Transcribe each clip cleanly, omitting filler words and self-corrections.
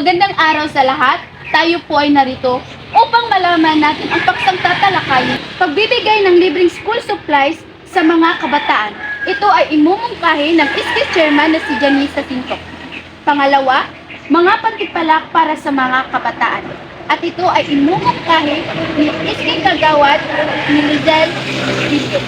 Magandang araw sa lahat. Tayo po ay narito upang malaman natin ang paksang tatalakayin, pagbibigay ng libreng school supplies sa mga kabataan. Ito ay imumungkahi ng ISKI chairman na si Janice Jacinto. Pangalawa, mga pantipalak para sa mga kabataan. At ito ay imumungkahi ni ISKI kagawad ni Lizelle Villa.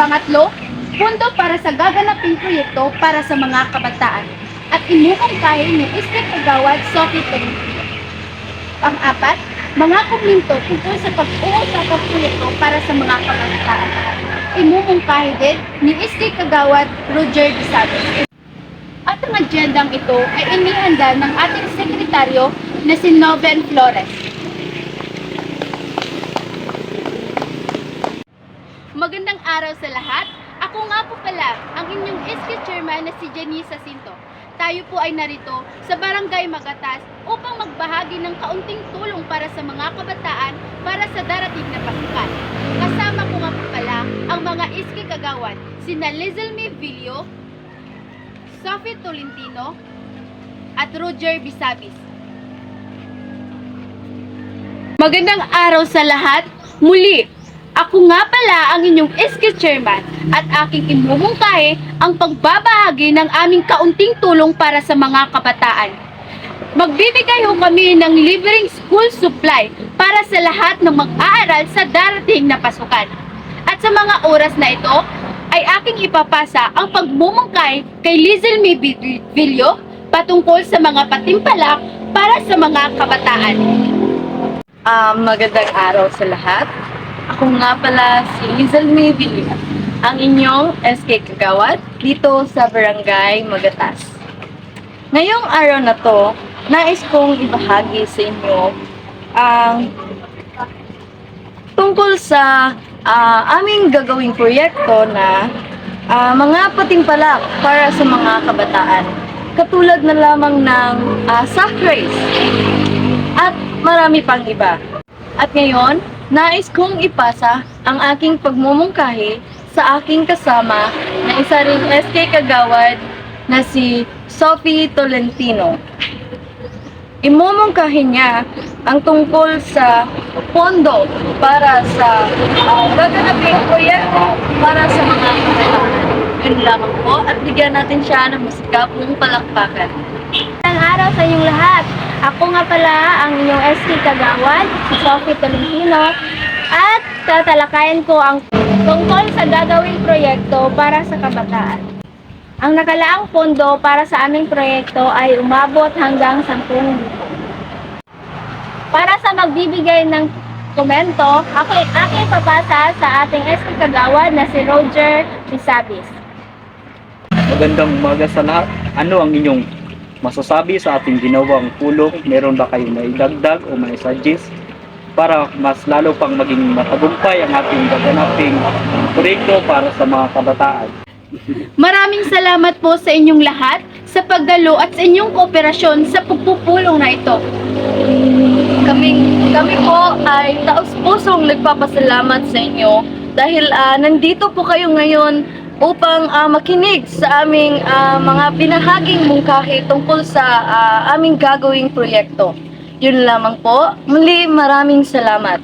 Pangatlo, pundo para sa gaganaping proyekto para sa mga kabataan. At imumungkahi ni ISKI kagawad Sophie Tolentino. Pang-apat, mga komento tungkol sa pag-uusapang proyekto para sa mga kabataan. Imumungkahi din ni ISKI kagawad Roger Bisabe. At ang agendang ito ay inihanda ng ating sekretaryo na si Noven Flores. Magandang araw sa lahat. Ako nga po pala ang inyong ISKI chairman na si Janice Jacinto. Tayo po ay narito sa Barangay Magatas upang magbahagi ng kaunting tulong para sa mga kabataan para sa darating na pasukan. Kasama ko nga po pala ang mga ISKI kagawad, sina Lizelle Villa, Sophie Tolentino, at Roger Bisabis. Magandang araw sa lahat. Muli, ako nga pala ang inyong ISKI chairman at aking imumungkahi ang pagbabahagi ng aming kaunting tulong para sa mga kabataan. Magbibigay ho kami ng libreng school supply para sa lahat ng mag-aaral sa darating na pasukan. At sa mga oras na ito, ay aking ipapasa ang pagmumungkahi kay Lizelle Villa patungkol sa mga patimpalak para sa mga kabataan. Magandang araw sa lahat. Ako nga pala si Lizelle Villa, ang inyong SK Kagawad dito sa Barangay Magatas. Ngayong araw na to, nais kong ibahagi sa inyo ang tungkol sa aming gagawing proyekto na mga patimpalak para sa mga kabataan. Katulad na lamang ng sack race at marami pang iba. At ngayon, nais kong ipasa ang aking pagmumungkahi sa aking kasama na isa ring SK Kagawad na si Sophie Tolentino. Imumungkahi niya ang tungkol sa pondo para sa gaganaping proyekto para sa mga kabataan. Yun lamang po at bigyan natin siya ng masigapong palakpakan. Magandang araw sa inyong lahat. Ako nga pala ang inyong SK Kagawad, si Sophie Tolentino, at tatalakayan ko ang tungkol sa gagawing proyekto para sa kabataan. Ang nakalaang pondo para sa aming proyekto ay umabot hanggang 10,000. Para sa magbibigay ng komento, ako ay aking papasa sa ating SK Kagawad na si Roger Bisabis. Magandang umaga sa lahat. Ano ang inyong masasabi sa ating ginawang tulong? Meron ba kayong maidagdag o maisuggest para mas lalo pang maging matagumpay ang ating gaganaping proyekto para sa mga kabataan? Maraming salamat po sa inyong lahat sa pagdalo at sa inyong kooperasyon sa pagpupulong na ito. Kami po ay taos-pusong nagpapasalamat sa inyo dahil nandito po kayo ngayon upang makinig sa aming mga binahaging mungkahi tungkol sa aming gagawing proyekto. Yun lamang po. Muli, maraming salamat.